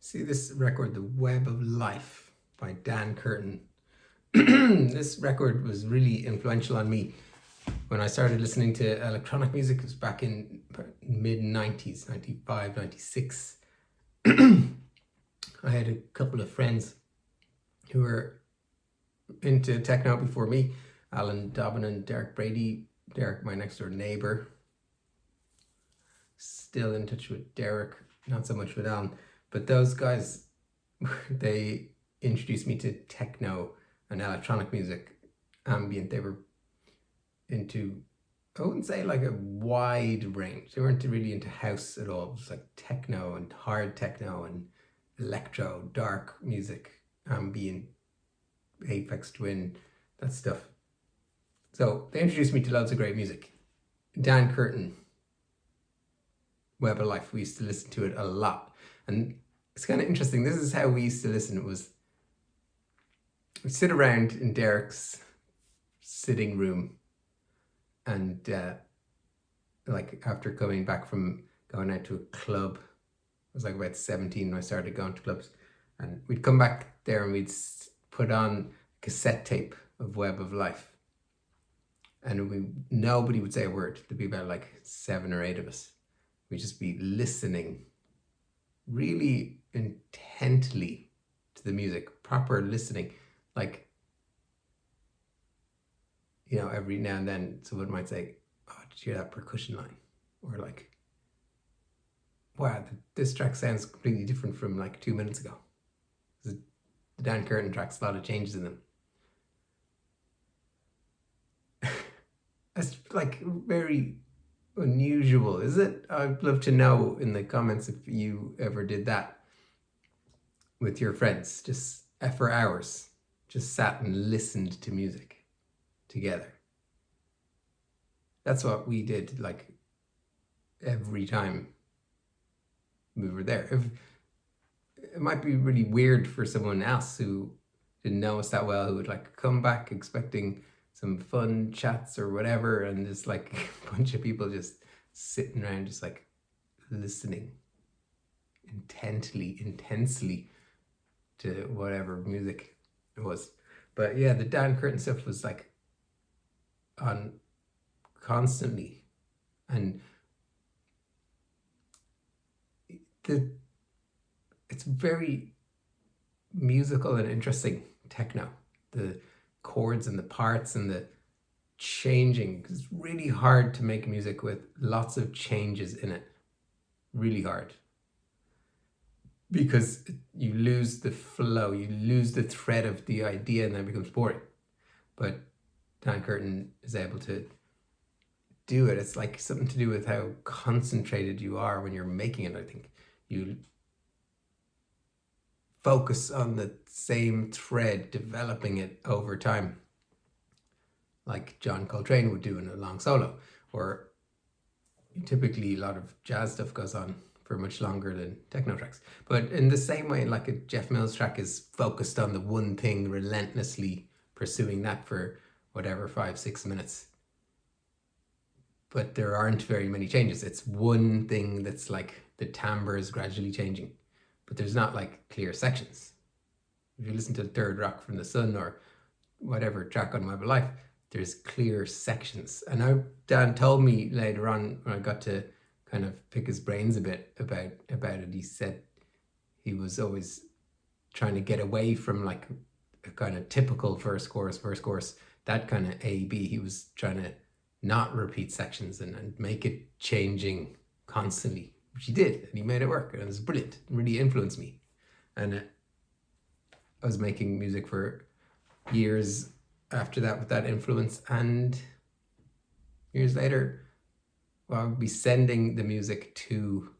See this record, The Web of Life by Dan Curtin. This record was really influential on me when I started listening to electronic music. It was back in mid-90s, 95, 96. I had a couple of friends who were into techno before me. Alan Dobbin and Derek Brady. Derek, my next door neighbor. Still in touch with Derek, not so much with Alan. But those guys, they introduced me to techno and electronic music, ambient. They were into, I wouldn't say like a wide range. They weren't really into house at all. It was like techno and hard techno and electro, dark music, ambient, Aphex Twin, that stuff. So they introduced me to loads of great music. Dan Curtin, Web of Life, we used to listen to it a lot. And it's kind of interesting. This is how we used to listen. It was, we'd sit around in Derek's sitting room and like after coming back from going out to a club, I was like about 17 when I started going to clubs, and we'd come back there and we'd put on a cassette tape of Web of Life, and nobody would say a word. There'd be about like 7 or 8 of us. We'd just be listening really intently to the music, proper listening. Like, you know, every now and then someone might say, "Oh, did you hear that percussion line?" Or like, "Wow, this track sounds completely different from like 2 minutes ago." The Dan Curtin tracks, a lot of changes in them. That's like very unusual, is it? I'd love to know in the comments if you ever did that with your friends, just for hours, just sat and listened to music together. That's what we did, like every time we were there. It might be really weird for someone else who didn't know us that well, who would like come back expecting some fun chats or whatever, and just like a bunch of people just sitting around just like listening intensely to whatever music it was. But yeah, the Dan Curtin stuff was like on constantly, and it's very musical and interesting techno. The chords and the parts and the changing. It's really hard to make music with lots of changes in it. Really hard. Because you lose the flow, you lose the thread of the idea, and then it becomes boring. But Dan Curtin is able to do it. It's like something to do with how concentrated you are when you're making it, I think. You focus on the same thread, developing it over time, like John Coltrane would do in a long solo, or typically a lot of jazz stuff goes on for much longer than techno tracks. But in the same way, like a Jeff Mills track is focused on the one thing, relentlessly pursuing that for whatever, 5-6 minutes. But there aren't very many changes. It's one thing that's like the timbre is gradually changing, but there's not like clear sections. If you listen to Third Rock from the Sun or whatever track on Web of Life, there's clear sections. And now Dan told me later on when I got to kind of pick his brains a bit about it, he said he was always trying to get away from like a kind of typical verse, chorus, that kind of A-B. He was trying to not repeat sections and make it changing constantly, which he did, and he made it work, and it was brilliant. It really influenced me. And I was making music for years after that with that influence, and years later, well, I would be sending the music to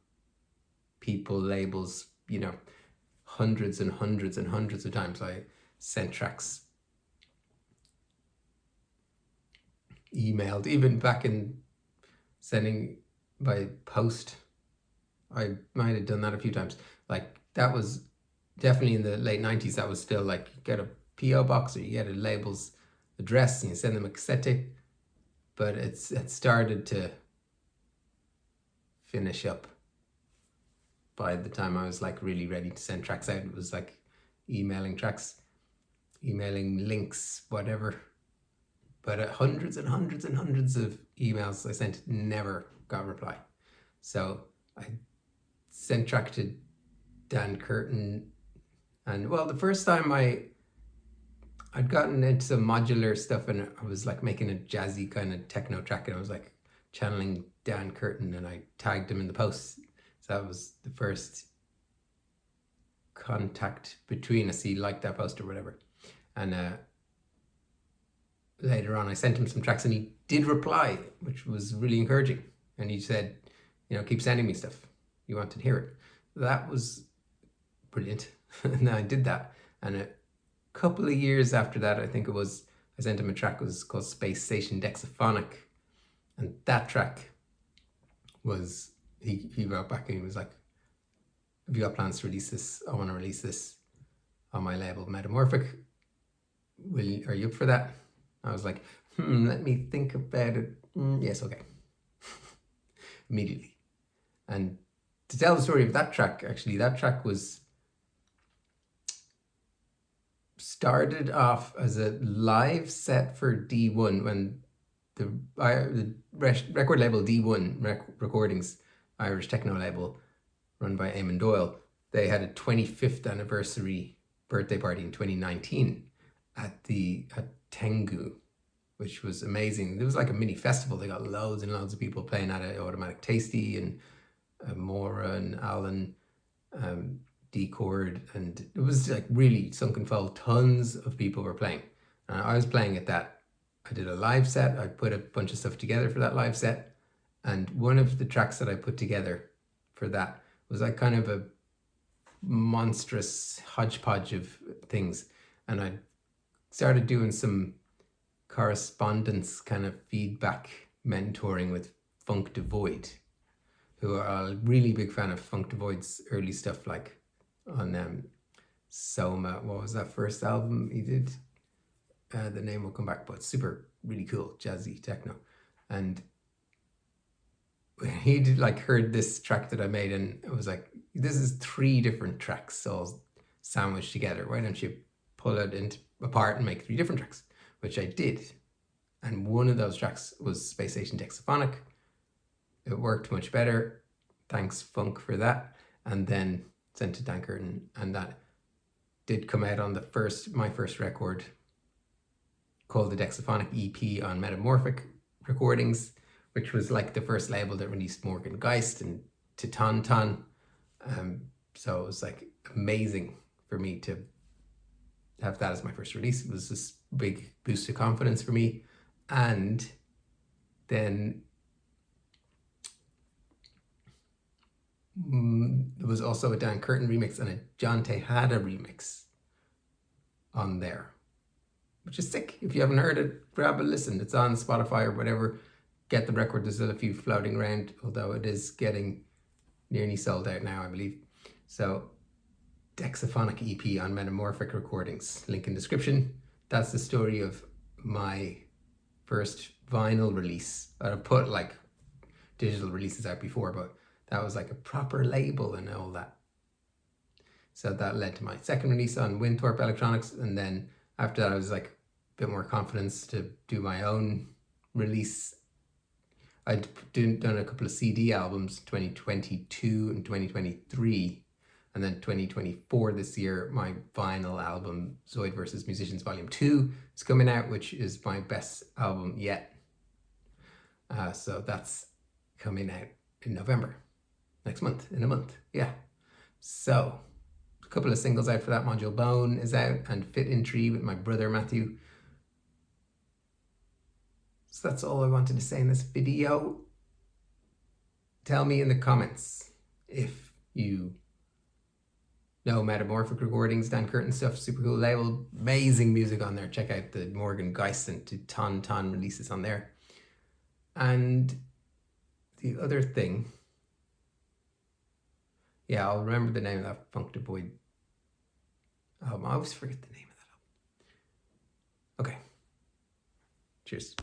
people, labels, you know, hundreds and hundreds and hundreds of times. I sent tracks, emailed, even back in sending by post. I might have done that a few times. Like that was definitely in the late 90s. That was still like you get a PO box or you get a label's address and you send them a cassette tape. But it started to finish up by the time I was like really ready to send tracks out. It was like emailing tracks, emailing links, whatever. But hundreds and hundreds and hundreds of emails I sent, never got a reply. So I sent track to Dan Curtin, and well, the first time I'd gotten into some modular stuff, and I was like making a jazzy kind of techno track, and I was like channeling Dan Curtin, and I tagged him in the post. So that was the first contact between us. He liked that post or whatever. And later on I sent him some tracks, and he did reply, which was really encouraging. And he said, you know, keep sending me stuff. You want to hear it. That was brilliant. And I did that. And a couple of years after that, I think it was, I sent him a track. It was called Space Station Dexaphonic. And that track was, he wrote back and he was like, have you got plans to release this? I want to release this on my label Metamorphic. Are you up for that? I was like, let me think about it. Yes, okay. Immediately. And to tell the story of that track, actually, that track was started off as a live set for D1 when the record label D1 Recordings, Irish techno label run by Eamon Doyle, they had a 25th anniversary birthday party in 2019 at Tengu, which was amazing. It was like a mini festival. They got loads and loads of people playing at it. Automatic Tasty and Maura and Alan, D-Chord, and it was like really sunken fold. Tons of people were playing. I was playing at that. I did a live set. I put a bunch of stuff together for that live set. And one of the tracks that I put together for that was like kind of a monstrous hodgepodge of things. And I started doing some correspondence kind of feedback mentoring with Funk ZOiD, who are a really big fan of Funk ZOiD's early stuff, like on Soma. What was that first album he did? The name will come back, but super, really cool, jazzy techno. And he did like heard this track that I made, and it was like, this is 3 different tracks all sandwiched together. Why don't you pull it apart and make 3 different tracks? Which I did. And one of those tracks was Space Station Dexaphonic. It worked much better. Thanks Funk for that. And then sent to Dan Curtin, and that did come out on my first record called the Dexaphonic EP on Metamorphic Recordings, which was like the first label that released Morgan Geist and Titan. So it was like amazing for me to have that as my first release. It was this big boost of confidence for me. And then there was also a Dan Curtin remix and a John Tejada remix on there, which is sick. If you haven't heard it, grab a listen. It's on Spotify or whatever. Get the record. There's still a few floating around, although it is getting nearly sold out now, I believe. So Dexaphonic EP on Metamorphic Recordings. Link in description. That's the story of my first vinyl release. I've put like digital releases out before, but that was like a proper label and all that. So that led to my second release on Winthorpe Electronics. And then after that, I was like a bit more confidence to do my own release. I'd done a couple of CD albums, 2022 and 2023. And then 2024, this year, my vinyl album, ZOiD Vs Musicians Volume 2, is coming out, which is my best album yet. So that's coming out in November. Next month, in a month, yeah. So, a couple of singles out for that. Module Bone is out, and Fit in Tree with my brother Matthew. So that's all I wanted to say in this video. Tell me in the comments if you know Metamorphic Recordings, Dan Curtin stuff, super cool label, amazing music on there. Check out the Morgan Geist and Titan releases on there. And the other thing, yeah, I'll remember the name of that Funk ZOiD album. I always forget the name of that album. Okay. Cheers.